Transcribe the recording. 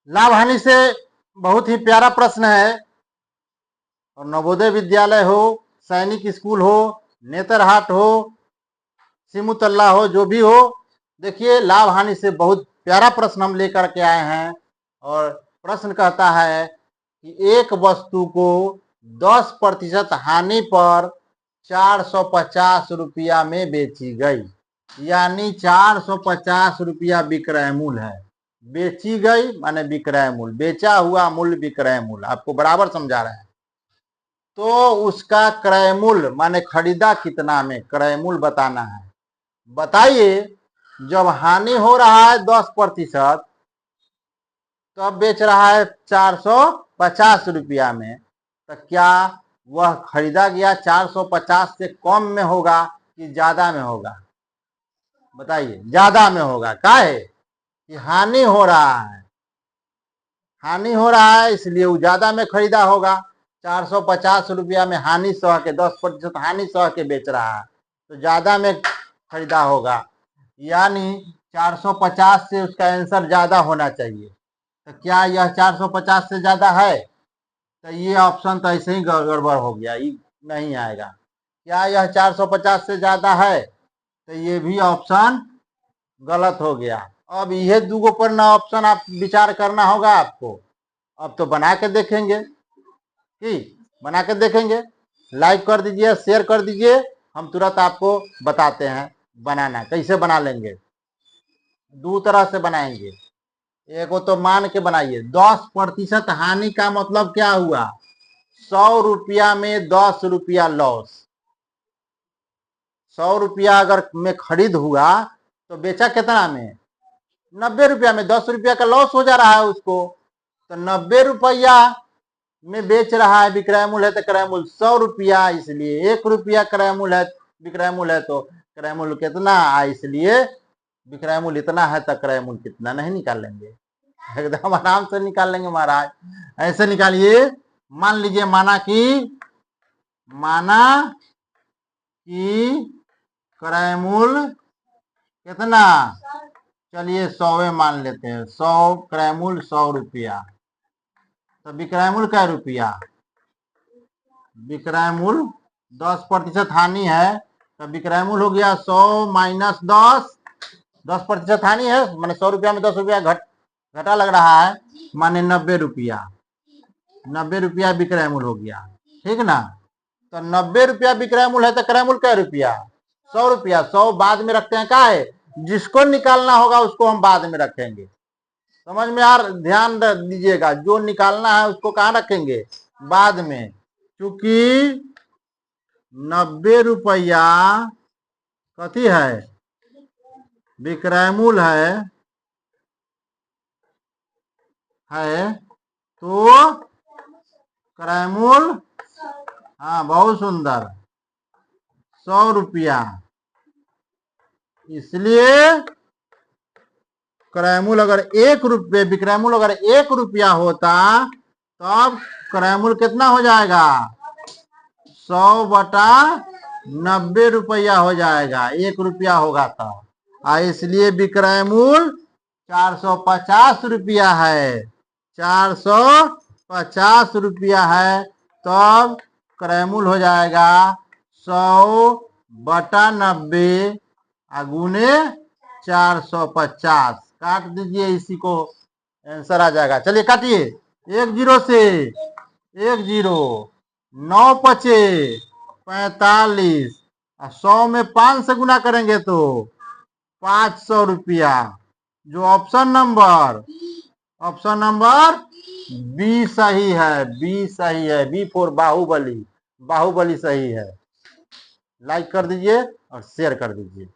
लाभ हानि से बहुत ही प्यारा प्रश्न है। और नवोदय विद्यालय हो, सैनिक स्कूल हो, नेतरहाट हो, सिमुतल्ला हो, जो भी हो, देखिए लाभ हानि से बहुत प्यारा प्रश्न हम लेकर के आए हैं। और प्रश्न कहता है कि एक वस्तु को 10% हानि पर 450 रुपया में बेची गई, यानी 450 रुपया विक्रय मूल्य है। बेची गई माने विक्रय मूल्य, बेचा हुआ मूल्य विक्रय मूल्य, आपको बराबर समझा रहे हैं। तो उसका क्रय मूल्य माने खरीदा कितना में, क्रय मूल्य बताना है। बताइए, जब हानि हो रहा है 10%, तो अब बेच रहा है 450 रुपया में, तो क्या वह खरीदा गया 450 से कम में होगा कि ज्यादा में होगा? बताइए, ज्यादा में होगा। क्या है कि हानि हो रहा है, हानि हो रहा है इसलिए वो ज्यादा में खरीदा होगा। 450 रुपया में हानि सह के 10% हानि सह के बेच रहा है, तो ज्यादा में खरीदा होगा, यानी 450 से उसका आंसर ज्यादा होना चाहिए। तो क्या यह 450 से ज्यादा है? तो ये ऑप्शन तो ऐसे ही गड़बड़ हो गया, ये नहीं आएगा। क्या यह 450 से ज्यादा है? तो ये भी ऑप्शन गलत हो गया। अब ये दूगो पर ना ऑप्शन आप विचार करना होगा आपको। अब तो बना के देखेंगे, कि बना के देखेंगे। लाइक कर दीजिए, शेयर कर दीजिए, हम तुरंत आपको बताते हैं बनाना कैसे बना लेंगे। दो तरह से बनाएंगे। एक वो तो मान के बनाइए, 10% हानि का मतलब क्या हुआ? 100 रुपया में 10 रुपया लॉस। 100 रुपया अगर में खरीद हुआ तो बेचा कितना में? 90 रुपया में। 10 रुपया का लॉस हो जा रहा है उसको, तो 90 रुपया में बेच रहा है, विक्रय मूल्य है। तो क्रय मूल्य 100 रुपया, इसलिए 1 रुपया क्रय मूल्य है, विक्रय मूल्य है, तो क्रय मूल्य कितना, इसलिए विक्रय मूल्य इतना है, तो क्रय मूल्य कितना नहीं निकाल लेंगे, एकदम आराम से निकाल लेंगे महाराज। ऐसे निकालिए। मान लीजिए, माना कि क्रय मूल्य कितना, चलिए 100 मान लेते हैं। 100 क्रय मूल्य 100 रुपया, तो विक्रय मूल्य क्या रुपया? विक्रय मूल्य 10% हानि है, तो विक्रय मूल्य हो गया 100 माइनस 10। 10% हानि है माने 100 रुपया में 10 रुपया घटा लग रहा है, माने 90 रुपया। 90 रुपया विक्रय मूल्य हो गया, ठीक ना। तो 90 रुपया विक्रय मूल्य है, तो क्रय मूल्य क्या रुपया? 100 रुपया। 100 बाद में रखते हैं, क्या है, जिसको निकालना होगा उसको हम बाद में रखेंगे। समझ में यार, ध्यान दीजिएगा, जो निकालना है उसको कहाँ रखेंगे? बाद में। क्योंकि 90 रुपया कथी है? विक्रय मूल्य है तो क्रय मूल्य, हाँ बहुत सुंदर, 100 रुपया। इसलिए क्रय मूल्य अगर 1 रुपये, विक्रय मूल्य अगर 1 रुपया होता, तब क्रय मूल्य कितना हो जाएगा? 100/90 रुपया हो जाएगा, 1 रुपया होगा तो। इसलिए विक्रय मूल्य 450 रुपया है, 450 रुपया है, तब क्रय मूल्य हो जाएगा 100/90 गुने 450। काट दीजिए इसी को, आंसर आ जाएगा। चलिए काटिए, 1 0 से 1 0, 9 पचे 45, 100 में 5 से गुना करेंगे तो 500 रुपया। जो ऑप्शन नंबर बी सही है, बी सही है, बी फॉर बाहुबली, बाहुबली सही है। लाइक कर दीजिए और शेयर कर दीजिए।